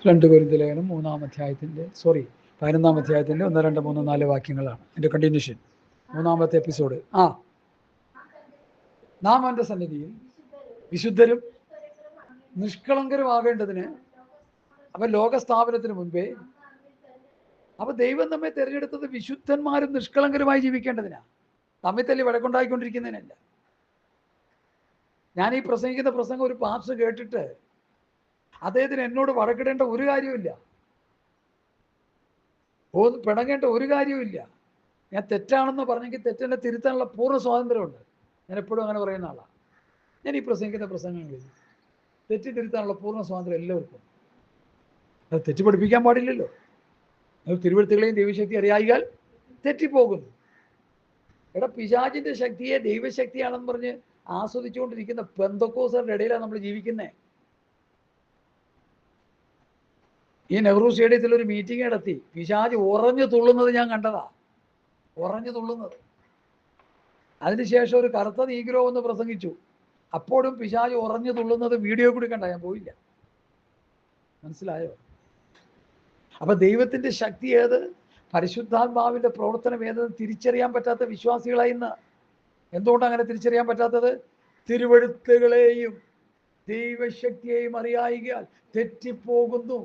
2 കൊരിന്ത്യർ ലേഖനം 11 അധ്യായത്തിൻ്റെ 1, 2, 3, 4 വാക്യങ്ങളാണ് എൻ്റെ കണ്ടിന്യൂഷൻ. 3-ാമത്തെ എപ്പിസോഡ്. നാം അവൻ്റെ സന്നിധിയിൽ വിശുദ്ധരും നിഷ്കളങ്കരും ആവേണ്ടതിന്, അവൻ ലോകസ്ഥാപനത്തിന് മുൻപേ, അപ്പോൾ ദൈവം നമ്മെ തിരഞ്ഞെടുത്തത് വിശുദ്ധന്മാരും നിഷ്കളങ്കരുമായി ജീവിക്കേണ്ടതിനാണ്, തമ്മിൽ തല്ലി വഴക്കുണ്ടായിക്കൊണ്ടിരിക്കുന്നതിനല്ല. ഞാൻ ഈ പ്രസംഗിക്കുന്ന പ്രസംഗം ഒരു പാസ്റ്റർ കേട്ടിട്ട് അദ്ദേഹത്തിന് എന്നോട് വഴക്കിടേണ്ട ഒരു കാര്യമില്ല, പിണങ്ങേണ്ട ഒരു കാര്യമില്ല. ഞാൻ തെറ്റാണെന്ന് പറഞ്ഞെങ്കിൽ തെറ്റിനെ തിരുത്താനുള്ള പൂർണ്ണ സ്വാതന്ത്ര്യമുണ്ട്. ഞാൻ എപ്പോഴും അങ്ങനെ പറയുന്ന ആളാണ്. ഞാൻ ഈ പ്രസംഗിക്കുന്ന പ്രസംഗങ്ങളിൽ തെറ്റി തിരുത്താനുള്ള പൂർണ്ണ സ്വാതന്ത്ര്യം എല്ലാവർക്കും. അത് തെറ്റ് പഠിപ്പിക്കാൻ പാടില്ലല്ലോ. അത് തിരുവഴുത്തുകളെയും ദൈവശക്തി അറിയായികൾ തെറ്റിപ്പോകുന്നു. പിശാചിന്റെ ശക്തിയെ ദൈവശക്തിയാണെന്ന് പറഞ്ഞ് ആസ്വദിച്ചുകൊണ്ടിരിക്കുന്ന പെന്തക്കോസ്തരുടെ ഇടയിലാണ് നമ്മൾ ജീവിക്കുന്നത്. ഈ നെഹ്റു സ്റ്റേഡിയത്തിൽ ഒരു മീറ്റിംഗ് നടത്തി, പിശാച് ഉറഞ്ഞു തുള്ളുന്നത് ഞാൻ കണ്ടതാ, ഉറഞ്ഞു തുള്ളുന്നത്. അതിനുശേഷം ഒരു കറുത്ത നീഗ്രോ എന്ന് പ്രസംഗിച്ചു, അപ്പോഴും പിശാച് ഉറഞ്ഞു തുള്ളുന്നത് വീഡിയോ കൂടി കണ്ട. ഞാൻ പോയില്ല. മനസ്സിലായോ? അപ്പൊ ദൈവത്തിന്റെ ശക്തി ഏത്, പരിശുദ്ധാത്മാവിന്റെ പ്രവർത്തനം ഏതെന്ന് തിരിച്ചറിയാൻ പറ്റാത്ത വിശ്വാസികളായി ഇന്ന്. എന്തുകൊണ്ടാണ് അങ്ങനെ തിരിച്ചറിയാൻ പറ്റാത്തത്? തിരുവഴുത്തുകളെയും ദൈവശക്തിയെയും അറിയായികയാൽ തെറ്റിപ്പോകുന്നു.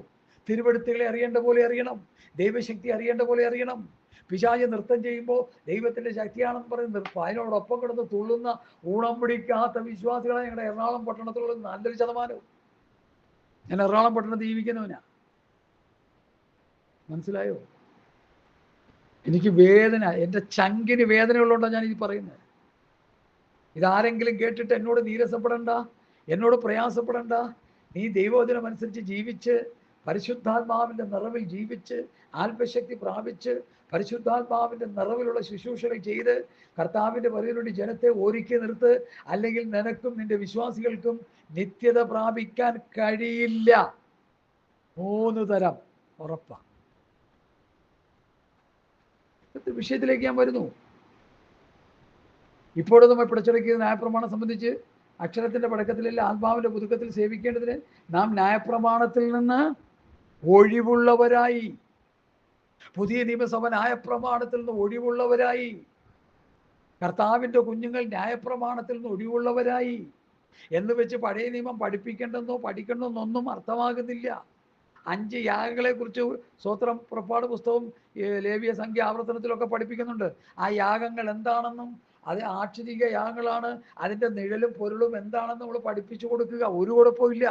തിരുവഴുത്തുകളെ അറിയേണ്ട പോലെ അറിയണം, ദൈവശക്തി അറിയേണ്ട പോലെ അറിയണം. പിശാച് നൃത്തം ചെയ്യുമ്പോൾ ദൈവത്തിന്റെ ശക്തിയാണെന്ന് പറയുന്നത് അതിനോടൊപ്പം കിടന്ന് തുള്ളുന്ന ഊണം പിടിക്കാത്ത വിശ്വാസികളാണ് ഞങ്ങളുടെ എറണാകുളം പട്ടണത്തിലുള്ള നല്ലൊരു ശതമാനവും. ഞാൻ എറണാകുളം പട്ടണത്തിൽ ജീവിക്കുന്നവനാ. മനസ്സിലായോ? എനിക്ക് വേദന, എൻ്റെ ചങ്കിന് വേദന ഉള്ളതുകൊണ്ടാണ് ഞാൻ ഇത് പറയുന്നത്. ഇതാരെങ്കിലും കേട്ടിട്ട് എന്നോട് നീരസപ്പെടണ്ട, എന്നോട് പ്രയാസപ്പെടണ്ട. നീ ദൈവവചനം അനുസരിച്ച് ജീവിച്ച്, പരിശുദ്ധാത്മാവിൻ്റെ നിറവിൽ ജീവിച്ച്, ആത്മശക്തി പ്രാപിച്ച്, പരിശുദ്ധാത്മാവിൻ്റെ നിറവിലുള്ള ശുശ്രൂഷകൾ ചെയ്ത് കർത്താവിൻ്റെ വരവിനുവേണ്ടി ജനത്തെ ഒരുക്കി നിർത്ത്. അല്ലെങ്കിൽ നിനക്കും നിന്റെ വിശ്വാസികൾക്കും നിത്യത പ്രാപിക്കാൻ കഴിയില്ല. 3 തരം ഉറപ്പാണ്. വിഷയത്തിലേക്ക് ഞാൻ വരുന്നു. ഇപ്പോഴും നമ്മൾ പിടിച്ചടക്കിയത് ന്യായപ്രമാണം സംബന്ധിച്ച് അക്ഷരത്തിന്റെ പടക്കത്തിലല്ല, ആത്മാവിന്റെ പുതുക്കത്തിൽ സേവിക്കേണ്ടതിന് നാം ന്യായപ്രമാണത്തിൽ നിന്ന് ഒഴിവുള്ളവരായി. പുതിയ നിയമസഭ ന്യായപ്രമാണത്തിൽ നിന്ന് ഒഴിവുള്ളവരായി. കർത്താവിന്റെ കുഞ്ഞുങ്ങൾ ന്യായപ്രമാണത്തിൽ നിന്ന് ഒഴിവുള്ളവരായി എന്ന് വെച്ച് പഴയ നിയമം പഠിപ്പിക്കേണ്ടെന്നോ പഠിക്കണമെന്നൊന്നും അർത്ഥമാകുന്നില്ല. 5 യാഗങ്ങളെ കുറിച്ച് സ്തോത്രം പുറപ്പാട് പുസ്തകം, ലേവ്യ സംഖ്യ, ആവർത്തനത്തിലൊക്കെ പഠിപ്പിക്കുന്നുണ്ട്. ആ യാഗങ്ങൾ എന്താണെന്നും അത് ആക്ഷരിക യാഗങ്ങളാണ്, അതിൻ്റെ നിഴലും പൊരുളും എന്താണെന്ന് നമ്മൾ പഠിപ്പിച്ചു കൊടുക്കുക. ഒരു കുഴപ്പമില്ല.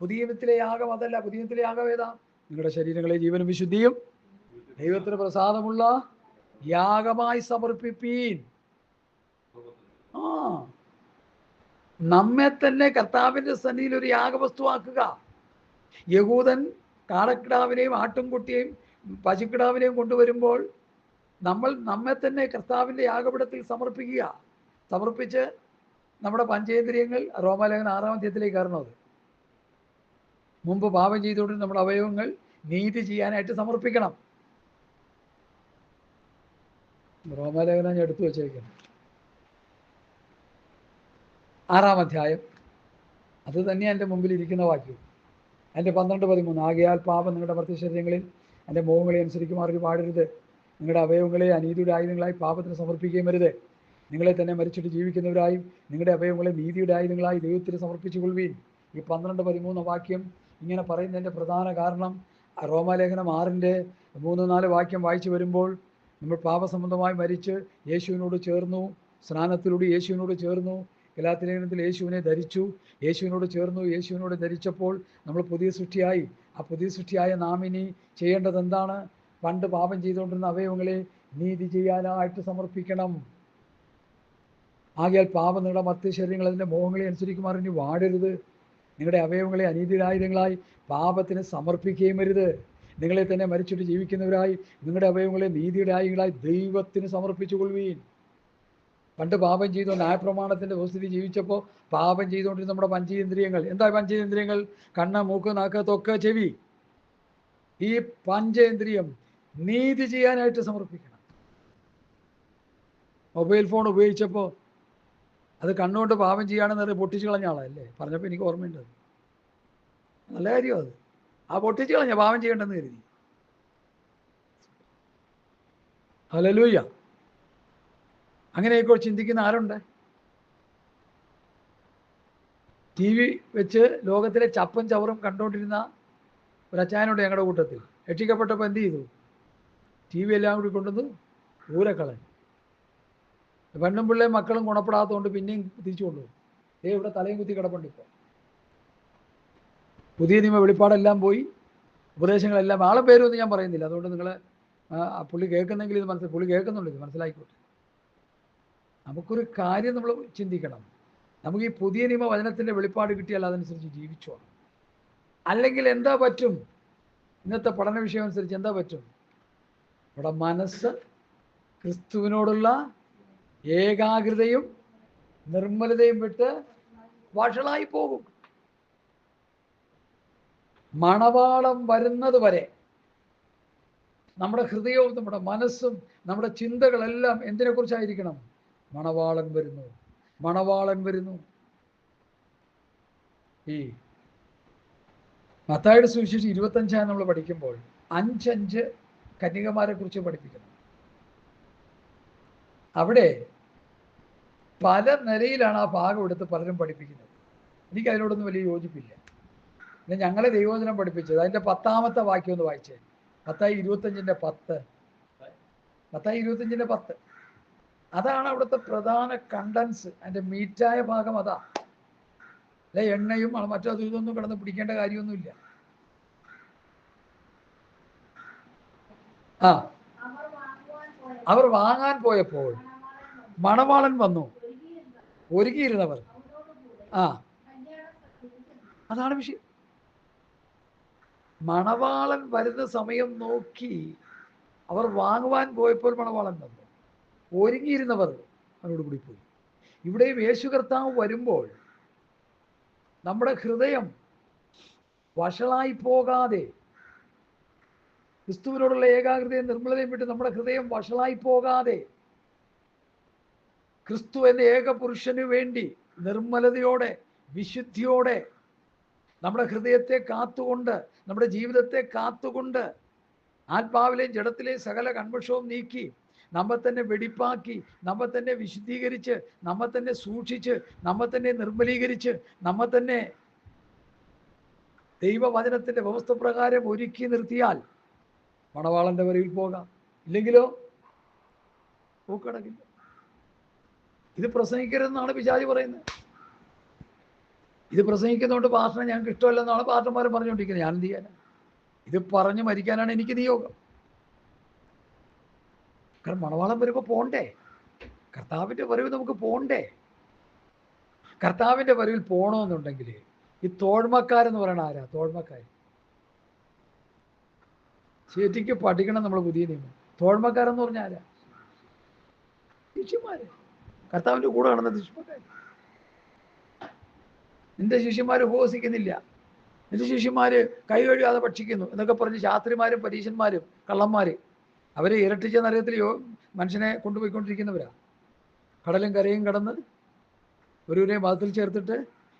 പുതിയ നിയമത്തിലെ യാഗം അതല്ല. പുതിയ നിയമത്തിലെ യാഗം ഏതാ? നിങ്ങളുടെ ശരീരങ്ങളെ ജീവനും വിശുദ്ധിയും ദൈവത്തിന് പ്രസാദമുള്ള യാഗമായി സമർപ്പിപ്പീൻ. നമ്മെ തന്നെ കർത്താവിന്റെ സന്നിധിയിൽ ഒരു യാഗവസ്തുവാക്കുക. യഹൂദൻ കാളക്കിടാവിനെയും ആട്ടുംകുട്ടിയെയും പശുക്കിടാവിനെയും കൊണ്ടുവരുമ്പോൾ നമ്മൾ നമ്മെ തന്നെ കർത്താവിൻ്റെ യാഗപീഠത്തിൽ സമർപ്പിക്കുക. സമർപ്പിച്ച് നമ്മുടെ പഞ്ചേന്ദ്രിയങ്ങൾ, റോമാലേഖനം 6-ാം അധ്യായത്തിലേക്ക് കയറണം. അത് മുമ്പ് പാപം ചെയ്തുകൊണ്ട് നമ്മുടെ അവയവങ്ങൾ നീതി ചെയ്യാനായിട്ട് സമർപ്പിക്കണം. റോമാലേഖനം ഞാൻ എടുത്തു വച്ചേക്കണം, 6-ാം അധ്യായം. അത് തന്നെയാണ് എൻ്റെ മുമ്പിൽ ഇരിക്കുന്ന വാക്യം. എൻ്റെ 12-13. ആകയാൽ പാപം നിങ്ങളുടെ മർത്യശരീരങ്ങളിൽ എൻ്റെ മോഹങ്ങളെ അനുസരിക്കുമാറി പാടരുത്. നിങ്ങളുടെ അവയവങ്ങളെ അനീതിയുടെ ആയുധങ്ങളായി പാപത്തിന് സമർപ്പിക്കുകയും വരുത്. നിങ്ങളെ തന്നെ മരിച്ചിട്ട് ജീവിക്കുന്നവരായും നിങ്ങളുടെ അവയവങ്ങളെ നീതിയുടെ ആയുധങ്ങളായി ദൈവത്തിന് സമർപ്പിച്ചു കൊള്ളുവീൻ. ഈ 12-13 വാക്യം ഇങ്ങനെ പറയുന്നതിൻ്റെ പ്രധാന കാരണം, റോമാലേഖനം 6-3-4 വാക്യം വായിച്ചു വരുമ്പോൾ നമ്മൾ പാപസംബന്ധമായി മരിച്ച് യേശുവിനോട് ചേർന്നു, സ്നാനത്തിലൂടെ യേശുവിനോട് ചേർന്നു. ഗലാത്യലേഖനത്തിൽ യേശുവിനെ ധരിച്ചു, യേശുവിനോട് ചേർന്നു, യേശുവിനോട് ധരിച്ചപ്പോൾ നമ്മൾ പുതിയ സൃഷ്ടിയായി. ആ പുതിയ സൃഷ്ടിയായ നാം ഇനി ചെയ്യേണ്ടത് എന്താണ്? പണ്ട് പാപം ചെയ്തുകൊണ്ടിരുന്ന അവയവങ്ങളെ നീതി ചെയ്യാനായിട്ട് സമർപ്പിക്കണം. ആകയാൽ പാപം നിങ്ങളുടെ മർത്യശരീരങ്ങൾ അതിൻ്റെ മോഹങ്ങളെ അനുസരിക്കുമാർ ഇനി വാടരുത്. നിങ്ങളുടെ അവയവങ്ങളെ അനീതിയുടെ ആയുധങ്ങളായി പാപത്തിന് സമർപ്പിക്കുകയും വരുത്. നിങ്ങളെ തന്നെ മരിച്ചിട്ട് ജീവിക്കുന്നവരായി നിങ്ങളുടെ അവയവങ്ങളെ നീതിയുടെ ആയുധങ്ങളായി ദൈവത്തിന് സമർപ്പിച്ചു കൊള്ളുവീൻ. പണ്ട് പാപം ചെയ്തു ന്യായപ്രമാണത്തിൻ്റെ വ്യവസ്ഥിതി ജീവിച്ചപ്പോൾ പാപം ചെയ്തുകൊണ്ടിരുന്ന നമ്മുടെ പഞ്ചേന്ദ്രിയങ്ങൾ, എന്താ പഞ്ചേന്ദ്രിയങ്ങൾ? കണ്ണ്, മൂക്ക്, നാക്ക്, ത്വക്ക്, ചെവി. ഈ പഞ്ചേന്ദ്രിയം നീതി ചെയ്യാനായിട്ട് സമർപ്പിക്കണം. മൊബൈൽ ഫോൺ ഉപയോഗിച്ചപ്പോൾ അത് കണ്ണുകൊണ്ട് പാപം ചെയ്യുകയാണെന്ന് പൊട്ടിച്ചു കളഞ്ഞ ആളല്ലേ പറഞ്ഞപ്പോൾ എനിക്ക് ഓർമ്മയുണ്ട്. നല്ല കാര്യം അത്. ആ പൊട്ടിച്ചു കളഞ്ഞ പാപം ചെയ്യണ്ടെന്ന് കരുതി. ഹല്ലേലൂയ. അങ്ങനെയൊക്കെ ചിന്തിക്കുന്ന ആരുണ്ട്? ടി വി വെച്ച് ലോകത്തിലെ ചപ്പും ചവറും കണ്ടുകൊണ്ടിരുന്ന ഒരു അച്ചായനുണ്ട് ഞങ്ങളുടെ കൂട്ടത്തിൽ. രക്ഷിക്കപ്പെട്ടപ്പോൾ എന്ത് ചെയ്തു? ടി വി എല്ലാം കൂടി കൊണ്ടുവന്ന് ദൂരക്കളഞ്ഞു. പെണ്ണും പിള്ളേയും മക്കളും ഗുണപ്പെടാത്തതുകൊണ്ട് പിന്നെയും തിരിച്ചു കൊണ്ടുപോകും. ഇവിടെ തലയും കുത്തി കിടപ്പുണ്ട്. ഇപ്പോൾ പുതിയ നിയമ വെളിപ്പാടെല്ലാം പോയി, ഉപദേശങ്ങളെല്ലാം, ആളെ പേരൊന്നും ഞാൻ പറയുന്നില്ല. അതുകൊണ്ട് നിങ്ങൾ പുള്ളി കേൾക്കുന്നെങ്കിൽ ഇത് പുള്ളി കേൾക്കുന്നുള്ളൂ, ഇത് മനസ്സിലായിക്കോട്ടെ. നമുക്കൊരു കാര്യം നമ്മൾ ചിന്തിക്കണം. നമുക്ക് ഈ പുതിയ നിയമ വചനത്തിൻ്റെ വെളിപ്പാട് കിട്ടിയാൽ അതനുസരിച്ച് ജീവിച്ചോ. അല്ലെങ്കിൽ എന്താ പറ്റും? ഇന്നത്തെ പഠന വിഷയം അനുസരിച്ച് എന്താ പറ്റും? നമ്മുടെ മനസ്സ് ക്രിസ്തുവിനോടുള്ള ഏകാഗ്രതയും നിർമ്മലതയും വിട്ട് വഷളായി പോകും. മണവാളം വരുന്നത് വരെ നമ്മുടെ ഹൃദയവും നമ്മുടെ മനസ്സും നമ്മുടെ ചിന്തകളെല്ലാം എന്തിനെ കുറിച്ചായിരിക്കണം? മണവാളൻ വരുന്നു, മണവാളൻ വരുന്നു. ഈ മത്തായിയുടെ സുവിശേഷം 25 നമ്മൾ പഠിക്കുമ്പോൾ 5 കന്യകമാരെ കുറിച്ച് പഠിപ്പിക്കുന്നു. അവിടെ പല നിലയിലാണ് ആ ഭാഗം എടുത്ത് പലരും പഠിപ്പിക്കുന്നത്. എനിക്ക് അതിനോടൊന്നും വലിയ യോജിപ്പില്ല. പിന്നെ ഞങ്ങളെ ദൈവവചനം പഠിപ്പിച്ചത് അതിൻ്റെ 10ാമത്തെ വാക്യം ഒന്ന് വായിച്ചേ. മത്തായി 25:10. മത്തായി 25:10. അതാണ് അവിടുത്തെ പ്രധാന കണ്ടൻസ്. അതിൻ്റെ മീറ്റായ ഭാഗം അതാ. അല്ലെ എണ്ണയും മറ്റോ ഇതൊന്നും കിടന്ന് പിടിക്കേണ്ട കാര്യമൊന്നുമില്ല. അവർ വാങ്ങാൻ പോയപ്പോൾ മണവാളൻ വന്നു, ഒരുങ്ങിയിരുന്നവർ. അതാണ് വിഷയം. മണവാളൻ വരുന്ന സമയം നോക്കി അവർ വാങ്ങുവാൻ പോയപ്പോൾ മണവാളൻ വന്നു, ഒരുങ്ങിയിരുന്നവർ അവരോട് കൂടി പോയി. ഇവിടെയും യേശു കർത്താവ് വരുമ്പോൾ നമ്മുടെ ഹൃദയം വഷളായി പോകാതെ, ക്രിസ്തുവിനോടുള്ള ഏകാഗ്രതയും നിർമ്മലതയും വിട്ട് നമ്മുടെ ഹൃദയം വഷളായി പോകാതെ, ക്രിസ്തു എന്ന ഏക പുരുഷന് വേണ്ടി നിർമ്മലതയോടെ വിശുദ്ധിയോടെ നമ്മുടെ ഹൃദയത്തെ കാത്തുകൊണ്ട്, നമ്മുടെ ജീവിതത്തെ കാത്തുകൊണ്ട്, ആത്മാവിലെയും ജഡത്തിലെയും സകല കൺമഷവും നീക്കി നമ്മെ തന്നെ വെടിപ്പാക്കി, നമ്മെ തന്നെ വിശുദ്ധീകരിച്ച്, നമ്മെ തന്നെ സൂക്ഷിച്ച്, നമ്മെ തന്നെ നിർമ്മലീകരിച്ച്, നമ്മെ തന്നെ ദൈവവചനത്തിൻ്റെ വ്യവസ്ഥ പ്രകാരം ഒരുക്കി നിർത്തിയാൽ മണവാളന്റെ വരയിൽ പോകാം. ഇല്ലെങ്കിലോ പോക്കടക്കില്ല. ഇത് പ്രസംഗിക്കരുതെന്നാണ് പിശാച് പറയുന്നത്. ഇത് പ്രസംഗിക്കുന്നതുകൊണ്ട് പാസ്റ്ററിനെ ഞങ്ങൾക്ക് ഇഷ്ടമല്ലെന്നാണ് പാസ്റ്റർമാർ പറഞ്ഞുകൊണ്ടിരിക്കുന്നത്. ഞാൻ എന്ത് ചെയ്യാനാണ്? ഇത് പറഞ്ഞ് മരിക്കാനാണ് എനിക്ക് നിയോഗം. കാരണം മണവാളം വരുമ്പോൾ പോണ്ടേ? കർത്താവിൻ്റെ വരവ് നമുക്ക് പോണ്ടേ? കർത്താവിൻ്റെ വരവിൽ പോകണമെന്നുണ്ടെങ്കിൽ ഈ തോഴ്മക്കാരെന്ന് പറയണ ആരാ? തോഴ്മക്കാർ ശരിക്ക് പഠിക്കണം നമ്മൾ പുതിയ നിയമം. തോഴ്മക്കാരെന്ന് പറഞ്ഞാൽ ആരാ? ശിഷ്യന്മാര്, കർത്താവിൻ്റെ കൂടെ നടന്ന ശിഷ്യന്മാർ. നിന്റെ ശിഷ്യന്മാർ ഉപവസിക്കുന്നില്ല, നിന്റെ ശിഷ്യന്മാര് കൈ കഴുകാതെ ഭക്ഷിക്കുന്നു എന്നൊക്കെ പറഞ്ഞ് ശാസ്ത്രിമാരും പരീശന്മാരും കള്ളന്മാര് അവരെ ഇരട്ടിച്ച നരകത്തിൽ മനുഷ്യനെ കൊണ്ടുപോയിക്കൊണ്ടിരിക്കുന്നവരാ. കടലും കരയും കടന്ന് ഒരുവരെ മതത്തിൽ ചേർത്തിട്ട്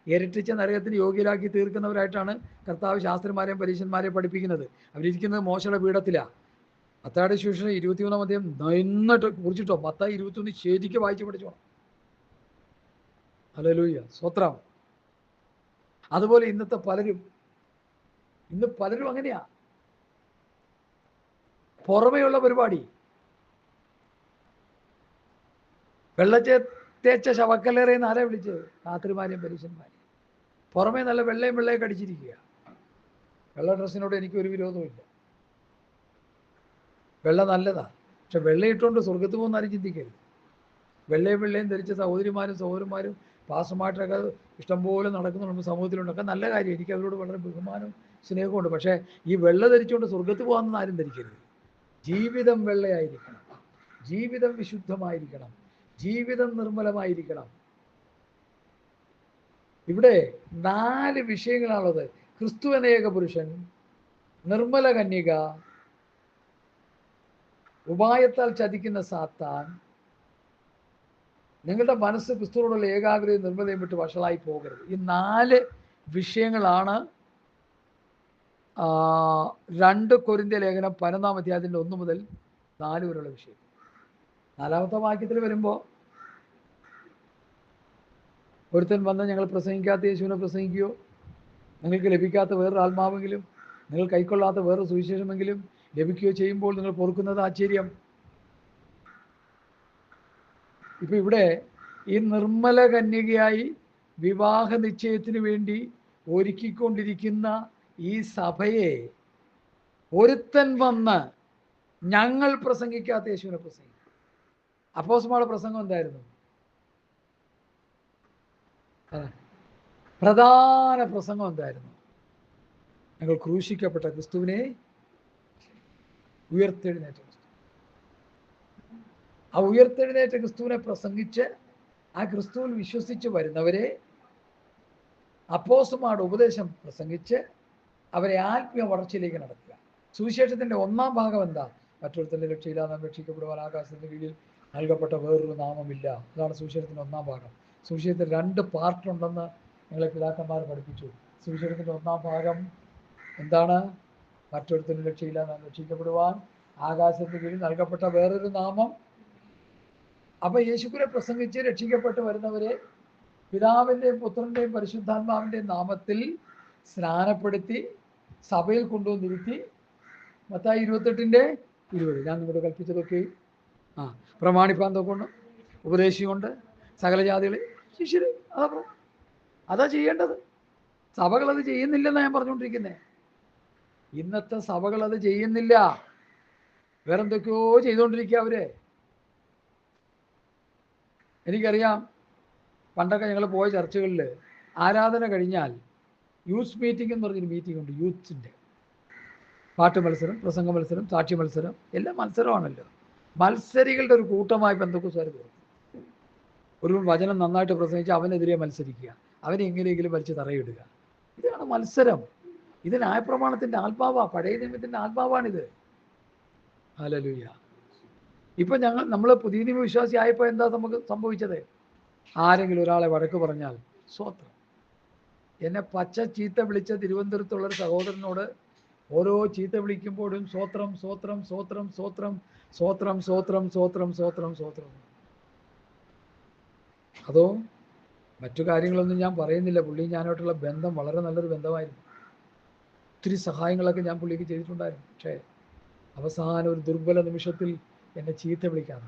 ഇരട്ടിച്ച നരകത്തിന് യോഗ്യരാക്കി തീർക്കുന്നവരായിട്ടാണ് കർത്താവ് ശാസ്ത്രിമാരെയും പരീശന്മാരെയും പഠിപ്പിക്കുന്നത്. അവരിയ്ക്കുന്നത് മോശയുടെ പീഠത്തിലാണ്. മത്തായിയുടെ സുവിശേഷം 21-ാം അധ്യായം നന്നായിട്ട് കുറിച്ചിട്ടോ. മത്തായി 21 ശരിക്കും വായിച്ച് പഠിച്ചോ. ഹല്ലേലൂയ, സ്തോത്രം. അതുപോലെ ഇന്ന് പലരും അങ്ങനെയാ. പുറമെയുള്ള പരിപാടി, വെള്ളത്തേച്ച ശവക്കല്ലേറെന്ന് ആരെ വിളിച്ചത്? ശാസ്ത്രിമാരെയും പരീശന്മാരെയും. പുറമേ നല്ല വെള്ളയും കടിച്ചിരിക്കുക. വെള്ള ഡ്രസ്സിനോട് എനിക്കൊരു വിരോധമില്ല, വെള്ള നല്ലതാ. പക്ഷെ വെള്ളയിട്ടുകൊണ്ട് സ്വർഗത്ത് പോകുന്ന ആരും ചിന്തിക്കരുത്. വെള്ളയും ധരിച്ച സഹോദരന്മാരും പാസ്റ്റർമാരൊക്കെ ഇഷ്ടംപോലെ നടക്കുന്നുണ്ട് സമൂഹത്തിലുണ്ടൊക്കെ. നല്ല കാര്യം, എനിക്ക് അവരോട് വളരെ ബഹുമാനവും സ്നേഹമുണ്ട്. പക്ഷേ ഈ വെള്ള ധരിച്ചുകൊണ്ട് സ്വർഗത്ത് പോകാമെന്ന് ആരും ധരിക്കരുത്. ജീവിതം വെള്ളയായിരിക്കണം, ജീവിതം വിശുദ്ധമായിരിക്കണം, ജീവിതം നിർമ്മലമായിരിക്കണം. ഇവിടെ 4 വിഷയങ്ങളാണുള്ളത്. ക്രിസ്തു എന്ന ഏക പുരുഷൻ, നിർമ്മല കന്യക, ഉപായത്താൽ ചതിക്കുന്ന സാത്താൻ, നിങ്ങളുടെ മനസ്സ് ക്രിസ്തുവോടുള്ള ഏകാഗ്രതയും നിർമ്മലതയും വിട്ട് വഷളായി പോകരുത്. ഈ 4 വിഷയങ്ങളാണ് 2 കൊരിന്ത്യർ ലേഖനം 11-ാം അധ്യായത്തിൻ്റെ 1 മുതൽ 4 വരെയുള്ള വിഷയം. 4-ാമത്തെ വാക്യത്തിൽ വരുമ്പോൾ, ഒരുത്തൻ വന്ന് ഞങ്ങൾ പ്രസംഗിക്കാത്ത യേശുവിനെ പ്രസംഗിക്കുകയോ, നിങ്ങൾക്ക് ലഭിക്കാത്ത വേറൊരു ആത്മാവെങ്കിലും, നിങ്ങൾ കൈക്കൊള്ളാത്ത വേറൊരു സുവിശേഷമെങ്കിലും ലഭിക്കുകയോ ചെയ്യുമ്പോൾ നിങ്ങൾ പൊറുക്കുന്നത് ആശ്ചര്യം. ഇപ്പം ഇവിടെ ഈ നിർമ്മല കന്യകയായി വിവാഹ നിശ്ചയത്തിന് വേണ്ടി ഒരുക്കിക്കൊണ്ടിരിക്കുന്ന ഈ സഭയെ ഒരുത്തൻ വന്ന് ഞങ്ങൾ പ്രസംഗിക്കാത്ത യേശുവിനെ പ്രസംഗിക്കും. അപ്പോസ്തലന്മാരുടെ പ്രസംഗം എന്തായിരുന്നു? പ്രധാന പ്രസംഗം എന്തായിരുന്നു? ഞങ്ങൾ ക്രൂശിക്കപ്പെട്ട ക്രിസ്തുവിനെ ഉയർത്തെഴുന്നേറ്റ ക്രിസ്തു. ആ ഉയർത്തെഴുന്നേറ്റ ക്രിസ്തുവിനെ പ്രസംഗിച്ച് ആ ക്രിസ്തുവിൽ വിശ്വസിച്ച് വരുന്നവരെ അപ്പോസ്തലന്മാരുടെ ഉപദേശം പ്രസംഗിച്ച് അവരെ ആത്മീയ വളർച്ചയിലേക്ക് നടത്തുക. സുവിശേഷത്തിൻ്റെ 1-ാം ഭാഗം എന്താ? മറ്റൊരുത്തൻ്റെ രക്ഷയില്ലാതെ നാം രക്ഷിക്കപ്പെടുവാൻ ആകാശത്തിൻ്റെ കീഴിൽ നൽകപ്പെട്ട വേറൊരു നാമമില്ല. അതാണ് സുവിശേഷത്തിൻ്റെ 1-ാം ഭാഗം. സുവിശേഷത്തിൽ 2 പാർട്ടുണ്ടെന്ന് ഞങ്ങളെ പിതാക്കന്മാർ പഠിപ്പിച്ചു. സുവിശേഷത്തിൻ്റെ 1-ാം ഭാഗം എന്താണ്? മറ്റൊരുത്തൻ്റെ രക്ഷയില്ലാതെ നാം രക്ഷിക്കപ്പെടുവാൻ ആകാശത്തിന് കീഴിൽ നൽകപ്പെട്ട വേറൊരു നാമം. അപ്പം യേശുവിനെ പ്രസംഗിച്ച് രക്ഷിക്കപ്പെട്ട് വരുന്നവരെ പിതാവിൻ്റെയും പുത്രൻ്റെയും പരിശുദ്ധാത്മാവിൻ്റെയും നാമത്തിൽ സ്നാനപ്പെടുത്തി സഭയിൽ കൊണ്ടുവന്നിരുത്തി മത്തായി 28:20 ഞാൻ നിങ്ങളോട് കൽപ്പിച്ചതൊക്കെ പ്രമാണിപ്പാൻ തൊക്കൊണ്ട് ഉപദേശിക്കൊണ്ട് സകല ജാതികളെ ശിഷ്യര് അതാ ചെയ്യേണ്ടത്. സഭകളത് ചെയ്യുന്നില്ലെന്നാണ് ഞാൻ പറഞ്ഞുകൊണ്ടിരിക്കുന്നത്. ഇന്നത്തെ സഭകളത് ചെയ്യുന്നില്ല. വേറെന്തൊക്കെയോ ചെയ്തുകൊണ്ടിരിക്കുക അവര്. എനിക്കറിയാം, പണ്ടൊക്കെ ഞങ്ങൾ പോയ ചർച്ചകളിൽ ആരാധന കഴിഞ്ഞാൽ യൂത്ത് മീറ്റിംഗ് എന്ന് പറഞ്ഞൊരു മീറ്റിംഗ് ഉണ്ട്. യൂത്തിൻ്റെ പാട്ട് മത്സരം, പ്രസംഗ മത്സരം, സാക്ഷി മത്സരം, എല്ലാം മത്സരമാണല്ലോ. മത്സരികളുടെ ഒരു കൂട്ടമായി പെന്തക്കോസ്തുകാർ പോകും. ഒരു വചനം നന്നായിട്ട് പ്രസംഗിച്ച് അവനെതിരെ മത്സരിക്കുക, അവനെ എങ്ങനെയെങ്കിലും വലിച്ച് തറയിടുക. ഇതാണ് മത്സരം. ഇത് ന്യായപ്രമാണത്തിൻ്റെ ആത്മാവാ, പഴയ നിയമത്തിൻ്റെ ആത്മാവാണിത്. ഹല്ലേലൂയ. ഇപ്പം നമ്മൾ പുതിയ നിയമ വിശ്വാസി ആയപ്പോൾ എന്താ നമുക്ക് സംഭവിച്ചത്? ആരെങ്കിലും ഒരാളെ വഴക്ക് പറഞ്ഞാൽ സ്വത്രം. എന്നെ പച്ച ചീത്ത വിളിച്ച തിരുവനന്തപുരത്തുള്ളൊരു സഹോദരനോട് ഓരോ ചീത്ത വിളിക്കുമ്പോഴും സ്വത്രം സ്വത്രം സ്വത്രം സ്വത്രം സ്വത്രം സ്വത്രം സ്വത്രം സ്വത്രം സ്വത്രം. അതോ മറ്റു കാര്യങ്ങളൊന്നും ഞാൻ പറയുന്നില്ല. പുള്ളി ഞാനായിട്ടുള്ള ബന്ധം വളരെ നല്ലൊരു ബന്ധമായിരുന്നു. ഒത്തിരി സഹായങ്ങളൊക്കെ ഞാൻ പുള്ളിക്ക് ചെയ്തിട്ടുണ്ടായിരുന്നു. പക്ഷേ അവസാനം ഒരു ദുർബല നിമിഷത്തിൽ എന്നെ ചീത്ത വിളിക്കാതെ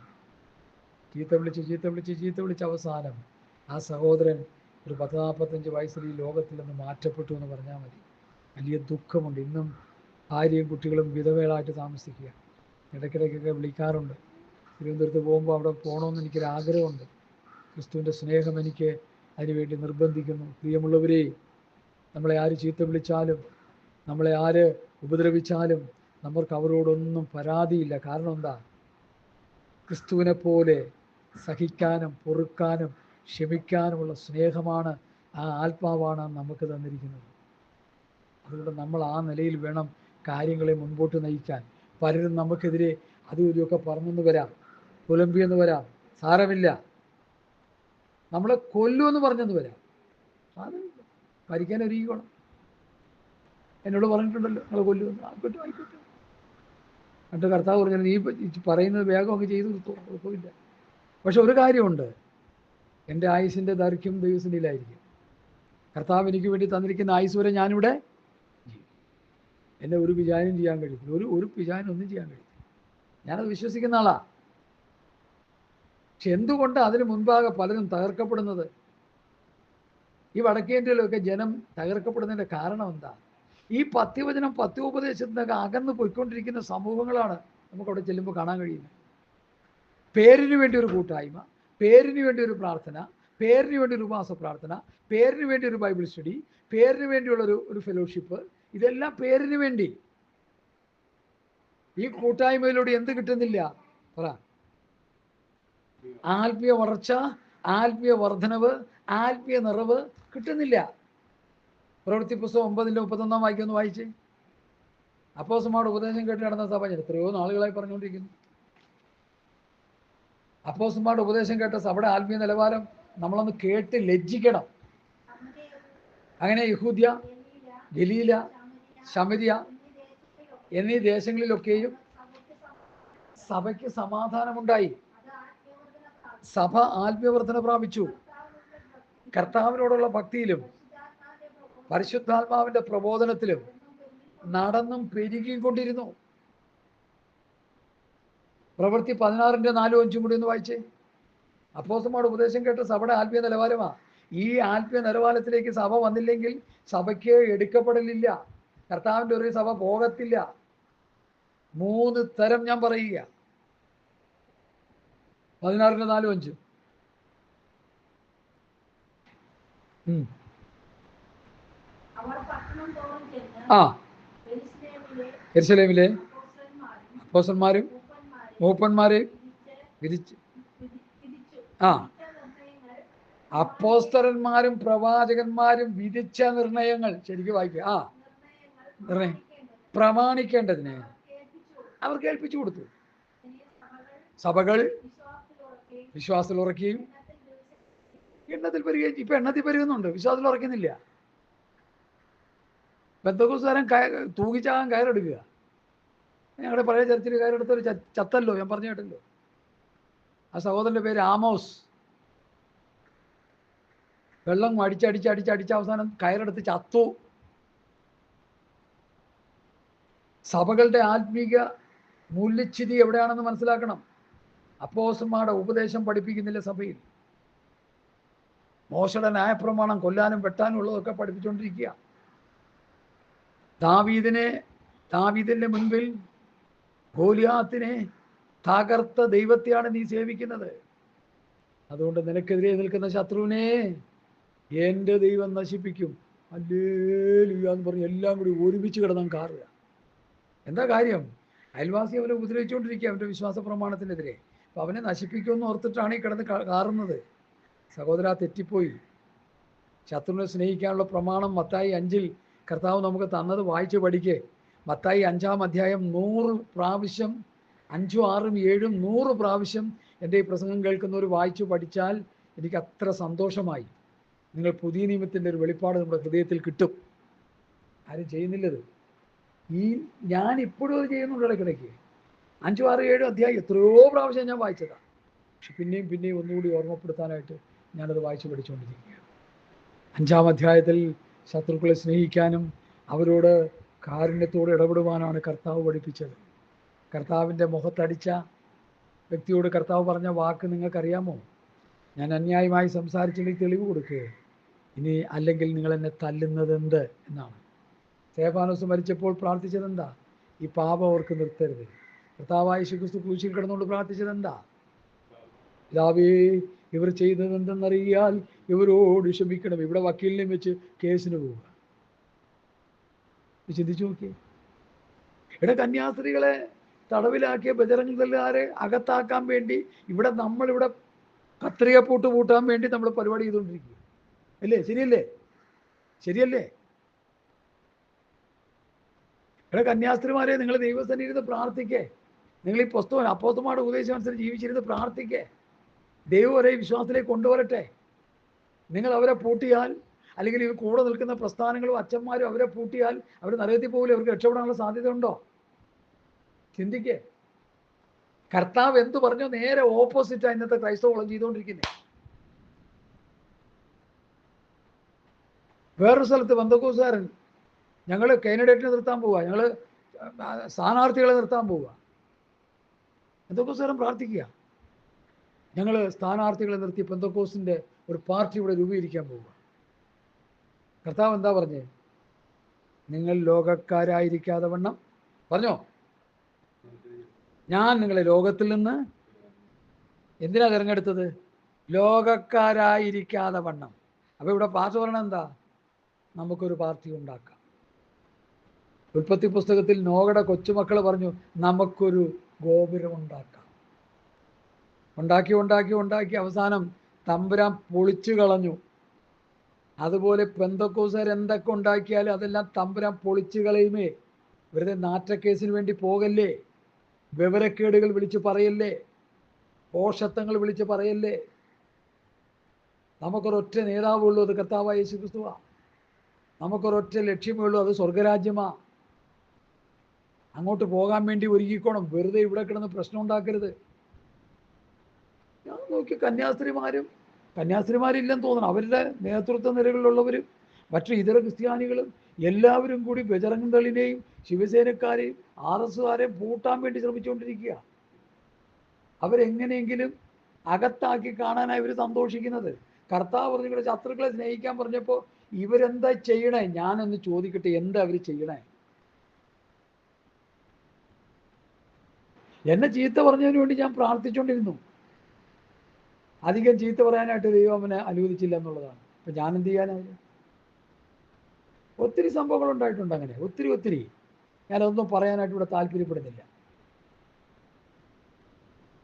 ചീത്ത വിളിച്ച് അവസാനം ആ സഹോദരൻ ഒരു 40-45 വയസ്സിൽ ഈ ലോകത്തിൽ നിന്ന് മാറ്റപ്പെട്ടു എന്ന് പറഞ്ഞാൽ മതി. വലിയ ദുഃഖമുണ്ട്. ഇന്നും ഭാര്യയും കുട്ടികളും വിധവകളായിട്ട് താമസിക്കുക. ഇടയ്ക്കിടയ്ക്കൊക്കെ വിളിക്കാറുണ്ട്. തിരുവനന്തപുരത്ത് പോകുമ്പോൾ അവിടെ പോകണമെന്ന് എനിക്കൊരാഗ്രഹമുണ്ട്. ക്രിസ്തുവിൻ്റെ സ്നേഹം എനിക്ക് അതിനുവേണ്ടി നിർബന്ധിക്കുന്നു. പ്രിയമുള്ളവരെ, നമ്മളെ ആര് ചീത്ത വിളിച്ചാലും നമ്മളെ ആര് ഉപദ്രവിച്ചാലും നമുക്ക് അവരോടൊന്നും പരാതിയില്ല. കാരണം എന്താ? ക്രിസ്തുവിനെ പോലെ സഹിക്കാനും പൊറുക്കാനും ക്ഷമിക്കാനുമുള്ള സ്നേഹമാണ്, ആ ആത്മാവാണ് നമുക്ക് തന്നിരിക്കുന്നത്. അതുകൊണ്ട് നമ്മൾ ആ നിലയിൽ വേണം കാര്യങ്ങളെ മുൻപോട്ട് നയിക്കാൻ. പലരും നമുക്കെതിരെ അതും ഇതുമൊക്കെ പറഞ്ഞെന്ന് വരാം, പുലമ്പിയെന്ന് വരാം, സാരമില്ല. നമ്മളെ കൊല്ലുമെന്ന് പറഞ്ഞെന്ന് വരാം, സാരമില്ല. മരിക്കാൻ ഒരുക്കണം. എന്നോട് പറഞ്ഞിട്ടുണ്ടല്ലോ നിങ്ങൾ കൊല്ലുമെന്ന്. ആയിക്കോട്ടെ ആയിക്കോട്ടെ. എന്നിട്ട് കർത്താവ് പറഞ്ഞാൽ നീ പറയുന്നത് വേഗം അങ്ങ് ചെയ്തു കൊടുത്തോ, കുഴപ്പമില്ല. പക്ഷെ ഒരു കാര്യമുണ്ട്, എൻ്റെ ആയുസിൻ്റെ ദൈർഘ്യം ദൈവസന്നിധിയിലായിരിക്കും. കർത്താവ് എനിക്ക് വേണ്ടി തന്നിരിക്കുന്ന ആയുസ് വരെ ഞാനിവിടെ എന്നെ ഒരു വിചാരം ചെയ്യാൻ കഴിയും, ഒരു വിചാരം ഒന്നും ചെയ്യാൻ കഴിയും. ഞാനത് വിശ്വസിക്കുന്ന ആളാ. പക്ഷെ എന്തുകൊണ്ട് അതിന് മുൻപാകെ പലരും തകർക്കപ്പെടുന്നത്? ഈ വടക്കേ ഇന്ത്യയിലൊക്കെ ജനം തകർക്കപ്പെടുന്നതിൻ്റെ കാരണം എന്താ? ഈ പത്യവചനം പത്യോപദേശത്തിനൊക്കെ അകന്ന് പോയിക്കൊണ്ടിരിക്കുന്ന സമൂഹങ്ങളാണ് നമുക്കവിടെ ചെല്ലുമ്പോൾ കാണാൻ കഴിയുന്നത്. പേരിന് വേണ്ടി ഒരു കൂട്ടായ്മ, പേരിന് വേണ്ടി ഒരു പ്രാർത്ഥന, പേരിന് വേണ്ടി ഒരു ഉപവാസ പ്രാർത്ഥന, പേരിന് വേണ്ടി ഒരു ബൈബിൾ സ്റ്റഡി, പേരിന് വേണ്ടിയുള്ളൊരു ഫെലോഷിപ്പ്, ഇതെല്ലാം പേരിന് വേണ്ടി. ഈ കൂട്ടായ്മയിലൂടെ എന്ത് കിട്ടുന്നില്ല? പറ. ആത്മീയ വളർച്ച, ആത്മീയ വർധനവ്, ആത്മീയ നിറവ് കിട്ടുന്നില്ല. പ്രവൃത്തി പുസ്തകം 9:31 വാക്യം ഒന്ന് വായിച്ചേ. അപ്പോസ്തലന്മാരുടെ ഉപദേശം കേട്ട് നടന്ന സഭ എത്രയോ നാളുകളായി പറഞ്ഞുകൊണ്ടിരിക്കുന്നു. അപ്പോസ്തലന്മാരുടെ ഉപദേശം കേട്ട സഭയുടെ ആത്മീയ നിലവാരം നമ്മളൊന്ന് കേട്ട് ലജ്ജിക്കണം. അങ്ങനെ യഹൂദ്യ, ഗലീല, ശമരിയ എന്നീ ദേശങ്ങളിലൊക്കെയും സഭയ്ക്ക് സമാധാനമുണ്ടായി. സഭ ആത്മീയവർദ്ധന പ്രാപിച്ചു. കർത്താവിനോടുള്ള ഭക്തിയിലും പരിശുദ്ധാത്മാവിന്റെ പ്രബോധനത്തിലും നടന്നും പെരുകിക്കൊണ്ടിരുന്നു. പ്രവൃത്തി 16:4-5 കൂടി ഒന്ന് വായിച്ചേ. അപ്പോസ്തലന്മാരുടെ ഉപദേശം കേട്ട സഭയുടെ ആത്മീയ നിലവാരമാ. ഈ ആത്മീയ നിലവാരത്തിലേക്ക് സഭ വന്നില്ലെങ്കിൽ സഭയ്ക്ക് എടുക്കപ്പെടലില്ല. കർത്താവിൻ്റെ ഒരു സഭ പോകത്തില്ല. 3 തരം ഞാൻ പറയുക. 16:4-5. ആ, യെരുശലേമിലെ അപ്പോസ്തലന്മാരും മൂപ്പന്മാരെ വിധിച്ചു. ആ, അപ്പോസ്തലന്മാരും പ്രവാചകന്മാരും വിധിച്ച നിർണയങ്ങൾ ശരിക്കും വായിക്കുക. ആ, നിർണയം പ്രമാണിക്കേണ്ടതിന് അവർ കേൾപ്പിച്ചു കൊടുത്തു. സഭകൾ വിശ്വാസത്തിൽ ഉറക്കുകയും എണ്ണത്തിൽ പെരുകയും. ഇപ്പൊ എണ്ണത്തിൽ പെരുകുന്നുണ്ട്, വിശ്വാസത്തിൽ ഉറക്കുന്നില്ല. പെന്തക്കോസ്തുകാരൻ തൂങ്ങിച്ചാകാൻ കയറെടുക്കുക. ഞങ്ങളുടെ പഴയ ചർച്ചിൽ കയറെടുത്തൊരു ചത്തല്ലോ, ഞാൻ പറഞ്ഞു കേട്ടല്ലോ. ആ സഹോദരൻ്റെ പേര് ആമോസ്. വെള്ളം അടിച്ചടിച്ച് അവസാനം കയറെടുത്ത് ചത്തു. സഭകളുടെ ആത്മീക മൂല്യച്യുതി എവിടെയാണെന്ന് മനസ്സിലാക്കണം. അപ്പോസ്തലന്മാരുടെ ഉപദേശം പഠിപ്പിക്കുന്നില്ല സഭയിൽ. മോശയുടെ ന്യായപ്രമാണം കൊല്ലാനും വെട്ടാനും ഉള്ളതൊക്കെ പഠിപ്പിച്ചുകൊണ്ടിരിക്കുക. ദാവീദിന്റെ മുൻപിൽ ഗോലിയാത്തിനെ തകർത്ത ദൈവത്തെയാണ് നീ സേവിക്കുന്നത്. അതുകൊണ്ട് നിനക്കെതിരെ നിൽക്കുന്ന ശത്രുവിനെ എൻ്റെ ദൈവം നശിപ്പിക്കും. ഹല്ലേലൂയ എന്ന് പറഞ്ഞ് എല്ലാം കൂടി ഒരുമിച്ച് കിടന്നാൻ കാറുക. എന്താ കാര്യം? അയൽവാസി അവനെ ഉപദ്രവിച്ചുകൊണ്ടിരിക്കുക അവൻ്റെ വിശ്വാസ പ്രമാണത്തിനെതിരെ. അപ്പം അവനെ നശിപ്പിക്കുമെന്ന് ഓർത്തിട്ടാണ് ഈ കിടന്ന് കാറുന്നത്. സഹോദരാ, തെറ്റിപ്പോയി. ശത്രുവിനെ സ്നേഹിക്കാനുള്ള പ്രമാണം മത്തായി 5 കർത്താവ് നമുക്ക് തന്നത് വായിച്ച് പഠിക്കേ. മത്തായി 5-ാം അധ്യായം 100 പ്രാവശ്യം, 5, 6, 7 100 പ്രാവശ്യം എൻ്റെ ഈ പ്രസംഗം കേൾക്കുന്നവർ വായിച്ചു പഠിച്ചാൽ എനിക്ക് അത്ര സന്തോഷമായി. നിങ്ങൾ പുതിയ നിയമത്തിൻ്റെ ഒരു വെളിപ്പാട് നമ്മുടെ ഹൃദയത്തിൽ കിട്ടും. ആരും ചെയ്യുന്നില്ലത്. ഞാൻ ഇപ്പോഴും അത് ചെയ്യുന്നുണ്ട് ഇടയ്ക്കിടയ്ക്ക്. 5, 6, 7 അധ്യായം എത്രയോ പ്രാവശ്യം ഞാൻ വായിച്ചതാണ്. പക്ഷെ പിന്നെയും ഒന്നുകൂടി ഓർമ്മപ്പെടുത്താനായിട്ട് ഞാനത് വായിച്ചു പഠിച്ചുകൊണ്ടിരിക്കുക. 5-ാം അധ്യായത്തിൽ ശത്രുക്കളെ സ്നേഹിക്കാനും അവരോട് കാരുണ്യത്തോടെ ഇടപെടുവാനാണ് കർത്താവ് പഠിപ്പിച്ചത്. കർത്താവിൻ്റെ മുഖത്തടിച്ച വ്യക്തിയോട് കർത്താവ് പറഞ്ഞ വാക്ക് നിങ്ങൾക്കറിയാമോ? ഞാൻ അന്യായമായി സംസാരിച്ചെങ്കിൽ തെളിവ് കൊടുക്കുക, ഇനി അല്ലെങ്കിൽ നിങ്ങൾ എന്നെ തല്ലുന്നത് എന്ത് എന്നാണ്. സ്തെഫാനോസ് മരിച്ചപ്പോൾ പ്രാർത്ഥിച്ചത് എന്താ? ഈ പാപം അവർക്ക് നിർത്തരുത്. കർത്താവായ യേശുക്രിസ്തു ക്രൂശിൽ കിടന്നുകൊണ്ട് പ്രാർത്ഥിച്ചത് എന്താ? പിതാവേ, ഇവർ ചെയ്തത് എന്തെന്നറിയാൽ ഇവരോട് ക്ഷമിക്കണം. ഇവിടെ വക്കീലിനെയും വെച്ച് കേസിന് പോവുക. ചിന്തിച്ചു നോക്കിയേ. ഇവിടെ കന്യാസ്ത്രീകളെ തടവിലാക്കിയ ബജറംഗദൾകാരെ അകത്താക്കാൻ വേണ്ടി നമ്മളിവിടെ കത്രിക പൂട്ടാൻ വേണ്ടി നമ്മൾ പരിപാടി ചെയ്തുകൊണ്ടിരിക്കുക അല്ലേ? ശരിയല്ലേ? ഇവിടെ കന്യാസ്ത്രീമാരെ നിങ്ങൾ ദൈവസന്നിധിയിൽ പ്രാർത്ഥിക്കേ. നിങ്ങൾ ഈ പുസ്തകം അപ്പോസ്തലന്മാരുടെ ഉപദേശം അനുസരിച്ച് ജീവിച്ചിരുന്ന് പ്രാർത്ഥിക്കേ. ദൈവം ഒരേ വിശ്വാസത്തിലേക്ക് കൊണ്ടുവരട്ടെ. നിങ്ങൾ അവരെ പൂട്ടിയാൽ, അല്ലെങ്കിൽ ഈ കൂടെ നിൽക്കുന്ന പ്രസ്ഥാനങ്ങളും അച്ഛന്മാരും അവരെ പൂട്ടിയാൽ അവർ നരകത്തിൽ പോകില്ല. അവർക്ക് രക്ഷപ്പെടാനുള്ള സാധ്യത ഉണ്ടോ? ചിന്തിക്കേ. കർത്താവ് എന്തു പറഞ്ഞോ നേരെ ഓപ്പോസിറ്റാണ് ഇന്നത്തെ ക്രൈസ്തവം ചെയ്തുകൊണ്ടിരിക്കുന്നത്. വേറൊരു സ്ഥലത്ത് പെന്തക്കോസ്തുകാരൻ ഞങ്ങൾ കാൻഡിഡേറ്റിനെ നിർത്താൻ പോവുക, ഞങ്ങൾ സ്ഥാനാർത്ഥികളെ നിർത്താൻ പോവുക. പെന്തക്കോസ്തുകാരൻ പ്രാർത്ഥിക്കുക, ഞങ്ങൾ സ്ഥാനാർത്ഥികളെ നിർത്തി പെന്തക്കോസ്തിൻ്റെ ഒരു പാർട്ടി ഇവിടെ രൂപീകരിക്കാൻ പോവുക. കർത്താവ് എന്താ പറഞ്ഞേ? നിങ്ങൾ ലോകക്കാരായിരിക്കാതെ വണ്ണം പറഞ്ഞോ, ഞാൻ നിങ്ങളെ ലോകത്തിൽ നിന്ന് എന്തിനാ തിരഞ്ഞെടുത്തത്? ലോകക്കാരായിരിക്കാതെ വണ്ണം. അപ്പോൾ ഇവിടെ പാർട്ടി പറയണത് എന്താ? നമുക്കൊരു പാർട്ടി ഉണ്ടാക്കാം. ഉൽപ്പത്തി പുസ്തകത്തിൽ നോഹയുടെ കൊച്ചുമക്കൾ പറഞ്ഞു, നമുക്കൊരു ഗോപുരം ഉണ്ടാക്കാം. ഉണ്ടാക്കി അവസാനം തമ്പുരാൻ പൊളിച്ചു കളഞ്ഞു. അതുപോലെ പെന്തക്കോസ്തുകാർ എന്തൊക്കെ ഉണ്ടാക്കിയാലും അതെല്ലാം തമ്പുരാൻ പൊളിച്ചു കളയുമേ. വെറുതെ നാറ്റക്കേസിന് വേണ്ടി പോകല്ലേ, വിവരക്കേടുകൾ വിളിച്ച് പറയല്ലേ, പോഷത്വങ്ങൾ വിളിച്ച് പറയല്ലേ. നമുക്കൊരൊറ്റ നേതാവുള്ളൂ, അത് കർത്താവായ യേശുക്രിസ്തുവാ. നമുക്കൊരൊറ്റ ലക്ഷ്യമേ ഉള്ളൂ, അത് സ്വർഗരാജ്യമാ. അങ്ങോട്ട് പോകാൻ വേണ്ടി ഒരുങ്ങിക്കോണം. വെറുതെ ഇവിടെ കിടന്ന് പ്രശ്നം ഉണ്ടാക്കരുത്. ഞാൻ നോക്കി കന്യാസ്ത്രീമാരില്ലെന്ന് തോന്നണം. അവരുടെ നേതൃത്വ നിലകളിലുള്ളവരും മറ്റു ഇതര ക്രിസ്ത്യാനികളും എല്ലാവരും കൂടി ബജറംഗ് ദളിനെയും ശിവസേനക്കാരെയും RSകാരെയും പൂട്ടാൻ വേണ്ടി ശ്രമിച്ചുകൊണ്ടിരിക്കുക. അവരെങ്ങനെയെങ്കിലും അകത്താക്കി കാണാനായി ഇവർ സന്തോഷിക്കുന്നത്. കർത്താവ് പറഞ്ഞു ഇവിടെ ശത്രുക്കളെ സ്നേഹിക്കാൻ പറഞ്ഞപ്പോൾ ഇവരെന്താ ചെയ്യണേ? ഞാനൊന്ന് ചോദിക്കട്ടെ, എന്താ അവർ ചെയ്യണേ? എന്നെ ചീത്ത പറഞ്ഞതിന് വേണ്ടി ഞാൻ പ്രാർത്ഥിച്ചുകൊണ്ടിരുന്നു. അധികം ചീത്ത പറയാനായിട്ട് ദൈവം അവനെ അനുവദിച്ചില്ല എന്നുള്ളതാണ്. അപ്പം ഞാൻ എന്ത് ചെയ്യാനായിരുന്നു? ഒത്തിരി സംഭവങ്ങൾ ഉണ്ടായിട്ടുണ്ട് അങ്ങനെ, ഒത്തിരി. ഞാനതൊന്നും പറയാനായിട്ട് ഇവിടെ താല്പര്യപ്പെടുന്നില്ല.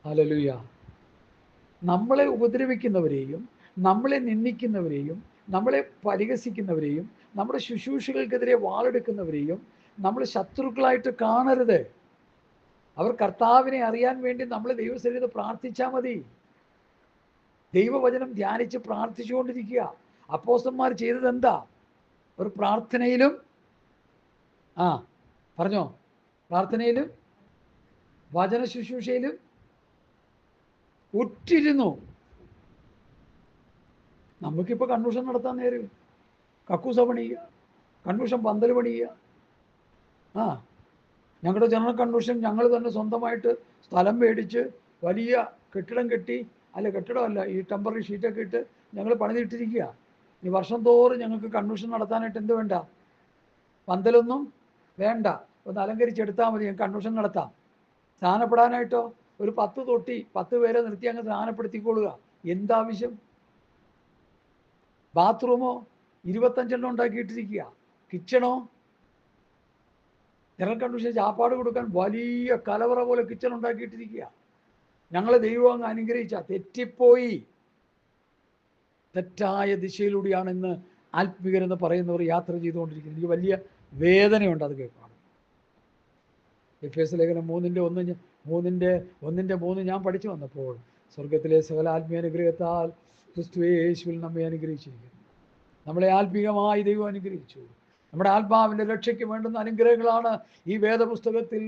ഹല്ലേലൂയ. നമ്മളെ ഉപദ്രവിക്കുന്നവരെയും നമ്മളെ നിന്ദിക്കുന്നവരെയും നമ്മളെ പരിഹസിക്കുന്നവരെയും നമ്മുടെ ശുശ്രൂഷകൾക്കെതിരെ വാളെടുക്കുന്നവരെയും നമ്മൾ ശത്രുക്കളായിട്ട് കാണരുത്. അവർ കർത്താവിനെ അറിയാൻ വേണ്ടി നമ്മൾ ദൈവസന്നിധിയിൽ പ്രാർത്ഥിച്ചാൽ മതി. ദൈവവചനം ധ്യാനിച്ച് പ്രാർത്ഥിച്ചുകൊണ്ടിരിക്കുക. അപ്പോസ്തലന്മാർ ചെയ്തത് എന്താ? ഒരു പ്രാർത്ഥനയിലും പറഞ്ഞോ, പ്രാർത്ഥനയിലും വചന ശുശ്രൂഷയിലും ഉറ്റിരുന്നു. നമുക്കിപ്പോൾ കൺവെൻഷൻ നടത്താൻ നേരം കക്കൂസ പണിയുക, കൺവെൻഷൻ പന്തൽ പണിയുക. ഞങ്ങളുടെ ജനറൽ കൺവെൻഷൻ ഞങ്ങൾ തന്നെ സ്വന്തമായിട്ട് സ്ഥലം മേടിച്ച് വലിയ കെട്ടിടം കെട്ടി, കെട്ടിടമല്ല, ഈ ടെമ്പററി ഷീറ്റൊക്കെ ഇട്ട് ഞങ്ങൾ പണിതിട്ടിരിക്കുക. ഈ വർഷം തോറും ഞങ്ങൾക്ക് കൺവെൻഷൻ നടത്താനായിട്ട് എന്ത് വേണ്ട? പന്തലൊന്നും വേണ്ട, ഒന്ന് അലങ്കരിച്ചെടുത്താൽ മതി, ഞങ്ങൾക്ക് കൺവെൻഷൻ നടത്താം. സ്നാനപ്പെടാനായിട്ടോ ഒരു 10 തൊട്ടി 10 പേരെ നിർത്തി അങ്ങ് സ്നാനപ്പെടുത്തിക്കൊള്ളുക. എന്താവശ്യം? ബാത്റൂമോ 25 ഉണ്ടാക്കിയിട്ടിരിക്കുക. കിച്ചണോ, ജനറൽ കൺവെൻഷൻ ചാപ്പാട് കൊടുക്കാൻ വലിയ കലവറ പോലെ കിച്ചൺ ഉണ്ടാക്കിയിട്ടിരിക്കുക. ഞങ്ങളെ ദൈവം അങ്ങ് അനുഗ്രഹിച്ച തെറ്റിപ്പോയി, തെറ്റായ ദിശയിലൂടെയാണ് ഇന്ന് ആത്മീകരെന്ന് പറയുന്നവർ യാത്ര ചെയ്തുകൊണ്ടിരിക്കുന്നത്. എനിക്ക് വലിയ വേദനയുണ്ട് അത് കേൾക്കണം. എഫേസ്യ ലേഖനം 3:1 ഞാൻ പഠിച്ചു വന്നപ്പോൾ, സ്വർഗത്തിലെ സകല ആത്മീയാനുഗ്രഹത്താൽ ക്രിസ്തുയേശുവിൽ നമ്മെ അനുഗ്രഹിച്ചിരിക്കുന്നു. നമ്മളെ ആത്മീകമായി ദൈവം അനുഗ്രഹിച്ചു. നമ്മുടെ ആത്മാവിൻ്റെ രക്ഷയ്ക്ക് വേണ്ടുന്ന അനുഗ്രഹങ്ങളാണ് ഈ വേദപുസ്തകത്തിൽ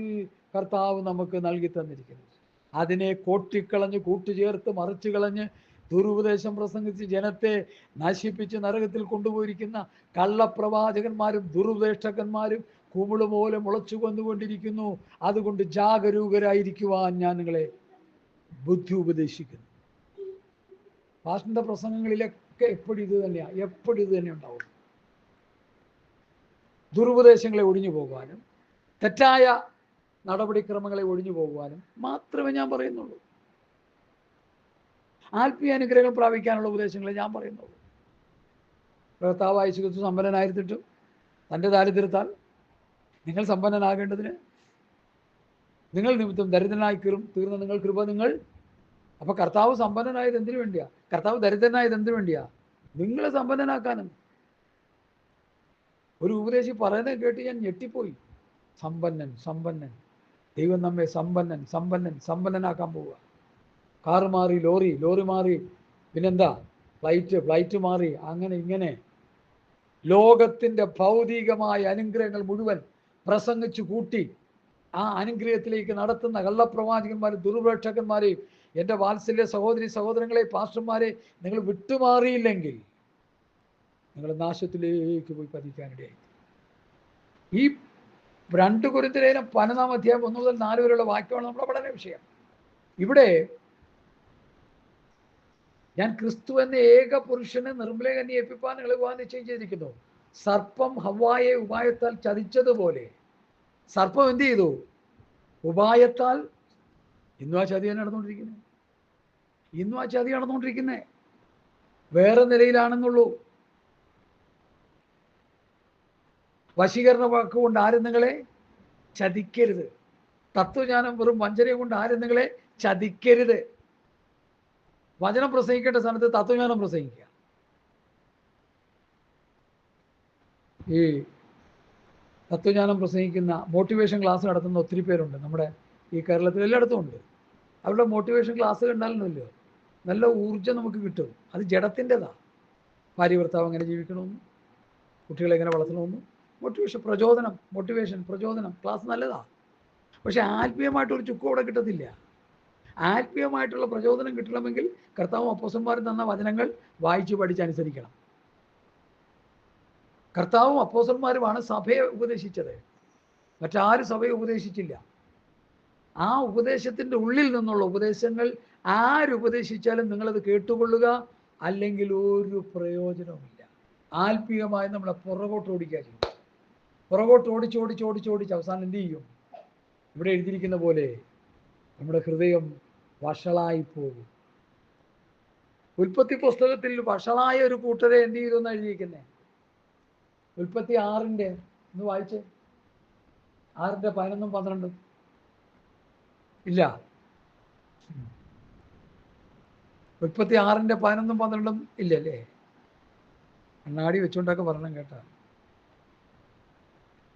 കർത്താവ് നമുക്ക് നൽകി തന്നിരിക്കുന്നത്. അതിനെ കോട്ടിക്കളഞ്ഞ് കൂട്ടുചേർത്ത് മറിച്ചു കളഞ്ഞ് ദുരുപദേശം പ്രസംഗിച്ച് ജനത്തെ നശിപ്പിച്ച് നരകത്തിൽ കൊണ്ടുപോയിരിക്കുന്ന കള്ളപ്രവാചകന്മാരും ദുരുപദേഷ്ടകന്മാരും കുമിളുപോലെ മുളച്ചു കൊന്നുകൊണ്ടിരിക്കുന്നു. അതുകൊണ്ട് ജാഗരൂകരായിരിക്കുവാൻ ഞാൻ നിങ്ങളെ ബുദ്ധി ഉപദേശിക്കുന്നു. പാസ്റ്ററിന്റെ പ്രസംഗങ്ങളിലൊക്കെ എപ്പോഴും ഇത് തന്നെ ഉണ്ടാവും. ദുരുപദേശങ്ങളെ ഒഴിഞ്ഞു പോകുവാനും തെറ്റായ നടപടിക്രമങ്ങളെ ഒഴിഞ്ഞു പോകുവാനും മാത്രമേ ഞാൻ പറയുന്നുള്ളൂ. ആത്മീയ അനുഗ്രഹം പ്രാപിക്കാനുള്ള ഉപദേശങ്ങളെ ഞാൻ പറയുന്നുള്ളൂ. കർത്താവായ യേശു ക്രിസ്തു സമ്പന്നനായിരുന്നിട്ടും തൻ്റെ ദാരിദ്ര്യത്താൽ നിങ്ങൾ സമ്പന്നനാകേണ്ടതിന് നിങ്ങൾ നിമിത്തം ദരിദ്രനായി തീർന്ന നിങ്ങൾ കൃപ നിങ്ങൾ. അപ്പൊ കർത്താവ് സമ്പന്നനായത് എന്തിനു വേണ്ടിയാ? കർത്താവ് ദരിദ്രനായത് എന്തിനു വേണ്ടിയാ? നിങ്ങളെ സമ്പന്നനാക്കാനും. ഒരു ഉപദേശി പറയുന്നത് കേട്ട് ഞാൻ ഞെട്ടിപ്പോയി. സമ്പന്നൻ ദൈവം നമ്മെ സമ്പന്നനാക്കാൻ പോവുക. കാറ് മാറി, ലോറി മാറി, പിന്നെന്താ ഫ്ലൈറ്റ് മാറി, അങ്ങനെ ഇങ്ങനെ ലോകത്തിൻ്റെ ഭൗതികമായ അനുഗ്രഹങ്ങൾ മുഴുവൻ പ്രസംഗിച്ചു കൂട്ടി ആ അനുഗ്രഹത്തിലേക്ക് നടത്തുന്ന കള്ളപ്രവാചകന്മാരും ദുർപേക്ഷകന്മാരെയും എൻ്റെ വാത്സല്യ സഹോദരങ്ങളെ, പാസ്റ്റർമാരെ, നിങ്ങൾ വിട്ടുമാറിയില്ലെങ്കിൽ നിങ്ങൾ നാശത്തിലേക്ക് പോയി പതിക്കാനിടയായി. ഈ 2 കൊരിന്ത്യർ 12 1 മുതൽ 4 വരെയുള്ള വാക്യമാണ് നമ്മുടെ പഠന വിഷയം. ഇവിടെ ഞാൻ ക്രിസ്തു എന്ന ഏക പുരുഷനെ നിർമ്മല കന്യയെ ഏൽപ്പിപ്പാൻ നിങ്ങൾ വിവാഹം നിശ്ചയം ചെയ്തിരിക്കുന്നു. സർപ്പം ഹവ്വായെ ഉപായത്താൽ ചതിച്ചതുപോലെ സർപ്പം എന്ത് ചെയ്തു? ഉപായത്താൽ. ഇന്നും ആ ചതി നടന്നുകൊണ്ടിരിക്കുന്നത്. വേറെ നിലയിലാണെന്നുള്ളൂ. വശീകരണ വാക്ക് കൊണ്ട് ആരും നിങ്ങളെ ചതിക്കരുത്. തത്വജ്ഞാനം വെറും വഞ്ചനയെ കൊണ്ട് ആരും നിങ്ങളെ ചതിക്കരുത്. വചനം പ്രസംഗിക്കേണ്ട സ്ഥാനത്ത് തത്വജ്ഞാനം പ്രസംഗിക്കുക. ഈ തത്വജ്ഞാനം പ്രസംഗിക്കുന്ന മോട്ടിവേഷൻ ക്ലാസ് നടത്തുന്ന ഒത്തിരി പേരുണ്ട് നമ്മുടെ ഈ കേരളത്തിൽ, എല്ലായിടത്തും ഉണ്ട്. അവരുടെ മോട്ടിവേഷൻ ക്ലാസ് കണ്ടാലല്ലോ നല്ല ഊർജ്ജം നമുക്ക് കിട്ടും. അത് ജഡത്തിൻ്റെതാണ്. ഭാര്യ ഭർത്താവ് എങ്ങനെ ജീവിക്കണമെന്നും കുട്ടികളെ എങ്ങനെ വളർത്തണമെന്നും മോട്ടിവേഷൻ പ്രചോദനം ക്ലാസ് നല്ലതാണ്. പക്ഷെ ആത്മീയമായിട്ടൊരു ചുക്കും അവിടെ കിട്ടത്തില്ല. ആത്മീയമായിട്ടുള്ള പ്രചോദനം കിട്ടണമെങ്കിൽ കർത്താവും അപ്പോസ്തലന്മാരും തന്ന വചനങ്ങൾ വായിച്ച് പഠിച്ചനുസരിക്കണം. കർത്താവും അപ്പോസ്തലന്മാരുമാണ് സഭയെ ഉപദേശിച്ചത്, മറ്റാരും സഭയെ ഉപദേശിച്ചില്ല. ആ ഉപദേശത്തിൻ്റെ ഉള്ളിൽ നിന്നുള്ള ഉപദേശങ്ങൾ ആരുപദേശിച്ചാലും നിങ്ങളത് കേട്ടുകൊള്ളുക, അല്ലെങ്കിൽ ഒരു പ്രയോജനവുമില്ല. ആത്മീയമായി നമ്മളെ പുറകോട്ട് ഓടിക്കുക ചെയ്യും. പുറകോട്ട് ഓടിച്ച് അവസാനം എന്ത് ചെയ്യും? ഇവിടെ എഴുതിയിരിക്കുന്ന പോലെ നമ്മുടെ ഹൃദയം വഷളായി പോകും. ഉൽപ്പത്തി പുസ്തകത്തിൽ വഷളായ ഒരു കൂട്ടരെ എന്ത് ചെയ്തു എന്ന് എഴുതിയിരിക്കുന്നത്? ഉൽപ്പത്തി 6 ഒന്ന് വായിച്ച്, 6:11-12 ഇല്ല. ഉൽപ്പത്തി 6:11-12 ഇല്ലല്ലേ? കണ്ണാടി വെച്ചുകൊണ്ടൊക്കെ പറയണം കേട്ടാ.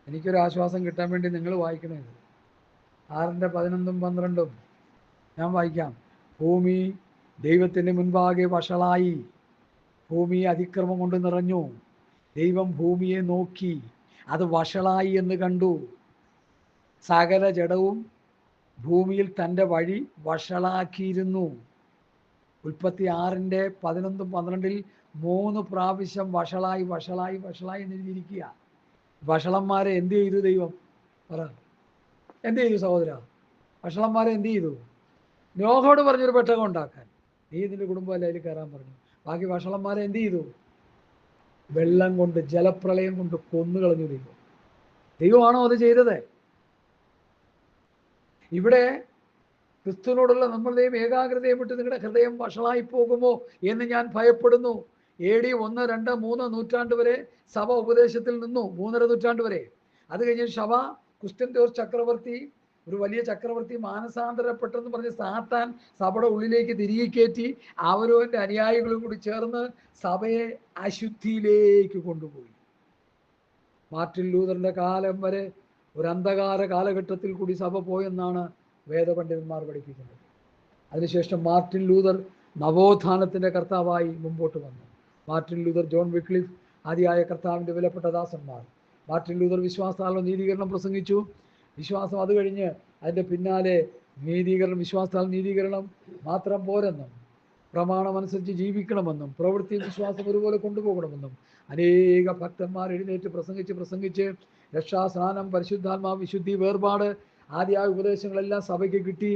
എനിക്കൊരു ആശ്വാസം കിട്ടാൻ വേണ്ടി നിങ്ങൾ വായിക്കണേ. 6:11-12 ഞാൻ വായിക്കാം. ഭൂമി ദൈവത്തിൻ്റെ മുൻപാകെ വഷളായി, ഭൂമി അതിക്രമം കൊണ്ട് നിറഞ്ഞു. ദൈവം ഭൂമിയെ നോക്കി, അത് വഷളായി എന്ന് കണ്ടു. സകല ജഡവും ഭൂമിയിൽ തൻ്റെ വഴി വഷളാക്കിയിരുന്നു. ഉൽപ്പത്തി 6:11-12 3 പ്രാവശ്യം വഷളായി വഷളായി വഷളായി എന്ന് എഴുതിയിരിക്കുക. വഷളന്മാരെ എന്ത് ചെയ്തു ദൈവം? പറ, എന്ത് ചെയ്തു സഹോദര? വഷളന്മാരെ എന്ത് ചെയ്തു? നോഹോട് പറഞ്ഞൊരു പെട്ടകം ഉണ്ടാക്കാൻ, നീ ഇതിൻ്റെ കുടുംബം അല്ല അതിൽ കയറാൻ പറഞ്ഞു. ബാക്കി വഷളന്മാരെ എന്ത് ചെയ്തു? വെള്ളം കൊണ്ട്, ജലപ്രളയം കൊണ്ട് കൊന്നുകളഞ്ഞു ദൈവം. ദൈവമാണോ അത് ചെയ്തത്? ഇവിടെ ക്രിസ്തുവിനോടുള്ള നമ്മളുടെയും ഏകാഗ്രതയെ വിട്ട് നിങ്ങളുടെ ഹൃദയം വഷളായി പോകുമോ എന്ന് ഞാൻ ഭയപ്പെടുന്നു. AD 1, 2, 3 നൂറ്റാണ്ട് വരെ സഭ ഉപദേശത്തിൽ നിന്നു, 3.5 നൂറ്റാണ്ട് വരെ. അത് കഴിഞ്ഞ് സഭ കുസ്റ്റൻഡോസ് ചക്രവർത്തി, ഒരു വലിയ ചക്രവർത്തി മാനസാന്തരപ്പെട്ടെന്ന് പറഞ്ഞ് സാത്താൻ സഭയുടെ ഉള്ളിലേക്ക് തിരികെ കയറ്റി അവരവൻ്റെ അനുയായികളും കൂടി ചേർന്ന് സഭയെ അശുദ്ധിയിലേക്ക് കൊണ്ടുപോയി. മാർട്ടിൻ ലൂതറിൻ്റെ കാലം വരെ ഒരു അന്ധകാര കാലഘട്ടത്തിൽ കൂടി സഭ പോയെന്നാണ് വേദപണ്ഡിതന്മാർ പഠിപ്പിക്കുന്നത്. അതിനുശേഷം മാർട്ടിൻ ലൂതർ നവോത്ഥാനത്തിൻ്റെ കർത്താവായി മുമ്പോട്ട് വന്നു. മാർട്ടിൻ ലൂതർ, ജോൺ വിക്ലിഫ് ആദിയായ കർത്താവിൻ്റെ വിലപ്പെട്ട ദാസന്മാർ. മാർട്ടിൻ ലൂതർ വിശ്വാസത്താലുള്ള നീതീകരണം പ്രസംഗിച്ചു. വിശ്വാസം, അത് കഴിഞ്ഞ് അതിൻ്റെ പിന്നാലെ നീതീകരണം, വിശ്വാസത്താൽ നീതീകരണം മാത്രം പോരെന്നും പ്രമാണം അനുസരിച്ച് ജീവിക്കണമെന്നും പ്രവൃത്തിയും വിശ്വാസം ഒരുപോലെ കൊണ്ടുപോകണമെന്നും അനേക ഭക്തന്മാർ എഴുന്നേറ്റ് പ്രസംഗിച്ച് രക്ഷാസ്നാനം, പരിശുദ്ധാത്മാ, വിശുദ്ധി, വേർപാട് ആദ്യ ഉപദേശങ്ങളെല്ലാം സഭയ്ക്ക് കിട്ടി.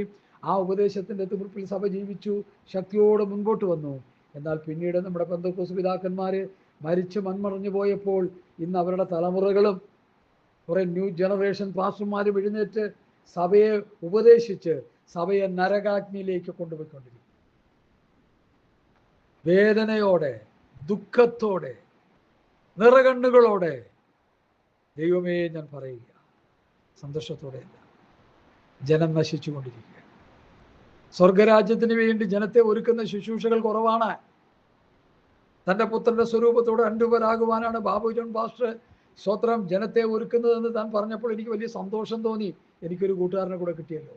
ആ ഉപദേശത്തിൻ്റെ തീർപ്പിൽ സഭ ജീവിച്ചു, ശക്തിയോടെ മുൻപോട്ട് വന്നു. എന്നാൽ പിന്നീട് നമ്മുടെ പെന്തക്കോസ്ത് പിതാക്കന്മാർ മരിച്ച് മൺമറഞ്ഞു പോയപ്പോൾ ഇന്ന് അവരുടെ തലമുറകളും കുറെ ന്യൂ ജനറേഷൻ പാസ്റ്റർമാരും എഴുന്നേറ്റ് സഭയെ ഉപദേശിച്ച് സഭയെ നരകാഗ്നിയിലേക്ക് കൊണ്ടുപോയിക്കൊണ്ടിരിക്കും. വേദനയോടെ, ദുഃഖത്തോടെ, നിറകണ്ണുകളോടെ. ദൈവമേ, ഞാൻ പറയുക, സന്തോഷത്തോടെയല്ല. ജനം നശിച്ചു കൊണ്ടിരിക്കുക. സ്വർഗരാജ്യത്തിന് വേണ്ടി ജനത്തെ ഒരുക്കുന്ന ശുശ്രൂഷകൾ കുറവാണ്. തൻ്റെ പുത്രൻ്റെ സ്വരൂപത്തോട് അൻപരാകുവാനാണ് ബാബു ജോൺ പാസ്റ്റർ സ്വത്രം ജനത്തെ ഒരുക്കുന്നതെന്ന് താൻ പറഞ്ഞപ്പോൾ എനിക്ക് വലിയ സന്തോഷം തോന്നി. എനിക്കൊരു കൂട്ടുകാരനെ കൂടെ കിട്ടിയല്ലോ.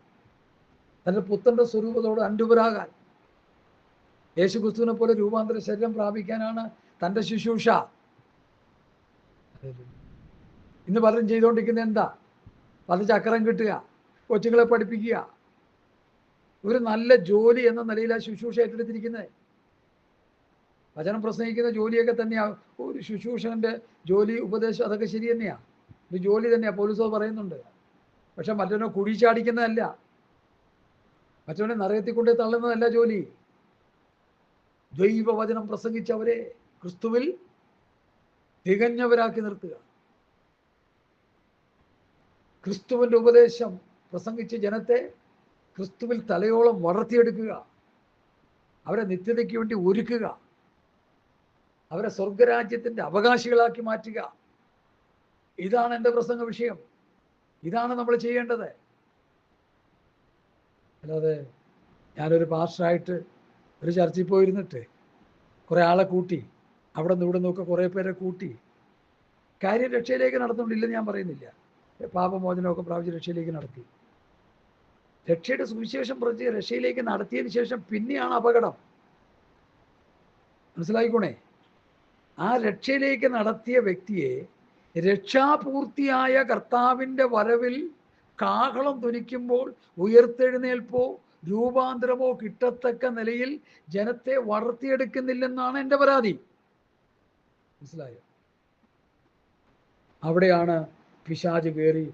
തൻ്റെ പുത്രൻ്റെ സ്വരൂപത്തോട് അൻപരാകാൻ, യേശു ക്രിസ്തുവിനെ പോലെ രൂപാന്തര ശരീരം പ്രാപിക്കാനാണ് തൻ്റെ ശുശ്രൂഷ. ഇന്ന് പലരും ചെയ്തുകൊണ്ടിരിക്കുന്നത് എന്താ? 10 ചക്രം കിട്ടുക, കൊച്ചുങ്ങളെ പഠിപ്പിക്കുക. ഒരു നല്ല ജോലി എന്ന നിലയിൽ ആ ശുശ്രൂഷ ഏറ്റെടുത്തിരിക്കുന്നത്. വചനം പ്രസംഗിക്കുന്ന ജോലിയൊക്കെ തന്നെയാണ് ഒരു ശുശ്രൂഷകൻ്റെ ജോലി. ഉപദേശം അതൊക്കെ ശരി തന്നെയാണ്, ഒരു ജോലി തന്നെയാണ്, പൗലോസ് പറയുന്നുണ്ട്. പക്ഷെ മറ്റവനെ കുഴിച്ചാടിക്കുന്നതല്ല, മറ്റവനെ നരകത്തിൽ കൊണ്ടേ തള്ളുന്നതല്ല ജോലി. ദൈവവചനം പ്രസംഗിച്ചവരെ ക്രിസ്തുവിൽ തികഞ്ഞവരാക്കി നിർത്തുക. ക്രിസ്തുവിൻ്റെ ഉപദേശം പ്രസംഗിച്ച് ജനത്തെ ക്രിസ്തുവിൽ തലയോളം വളർത്തിയെടുക്കുക, അവരെ നിത്യതയ്ക്ക് വേണ്ടി ഒരുക്കുക, അവരെ സ്വർഗരാജ്യത്തിൻ്റെ അവകാശികളാക്കി മാറ്റുക. ഇതാണ് എൻ്റെ പ്രസംഗ വിഷയം. ഇതാണ് നമ്മൾ ചെയ്യേണ്ടത്. അല്ലാതെ ഞാനൊരു പാസ്റ്ററായിട്ട് ഒരു ചർച്ചിൽ പോയിരുന്നിട്ട് കുറേ ആളെ കൂട്ടി, അവിടെ നിന്ന് ഇവിടെ നിന്നൊക്കെ കുറേ പേരെ കൂട്ടി കാര്യം രക്ഷയിലേക്ക് നടത്തുന്നില്ലെന്ന് ഞാൻ പറയുന്നില്ല. പാപമോചനമൊക്കെ പ്രാപിച്ച് രക്ഷയിലേക്ക് നടത്തി. രക്ഷയുടെ സുവിശേഷം പ്രതി രക്ഷയിലേക്ക് നടത്തിയതിന് ശേഷം പിന്നെയാണ് അപകടം. മനസ്സിലായിക്കോണേ. ആ രക്ഷയിലേക്ക് നടത്തിയ വ്യക്തിയെ രക്ഷാപൂർത്തിയായ കർത്താവിൻ്റെ വരവിൽ കാഹളം ധ്വനിക്കുമ്പോൾ ഉയർത്തെഴുന്നേൽപ്പോ രൂപാന്തരമോ കിട്ടത്തക്ക നിലയിൽ ജനത്തെ വളർത്തിയെടുക്കുന്നില്ലെന്നാണ് എൻ്റെ പരാതി. മനസ്സിലായോ? അവിടെയാണ് പിശാച് കയറി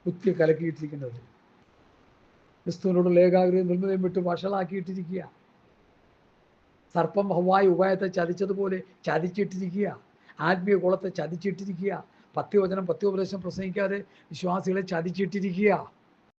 കുത്തി കലക്കിയിട്ടിരിക്കുന്നത്. ക്രിസ്തുവിനോടുള്ള ഏകാഗ്രതയും നിർമ്മതയും വിട്ട് വഷളാക്കിയിട്ടിരിക്കുക. സർപ്പം ഹവ്വായി ഉപായത്തെ ചതിച്ചതുപോലെ ചതിച്ചിട്ടിരിക്കുക. ആത്മീയ കുളത്തെ ചതിച്ചിട്ടിരിക്കുക. പത്യോവചനം പത്യോപദേശം പ്രസംഗിക്കാതെ വിശ്വാസികളെ ചതിച്ചിട്ടിരിക്കുക.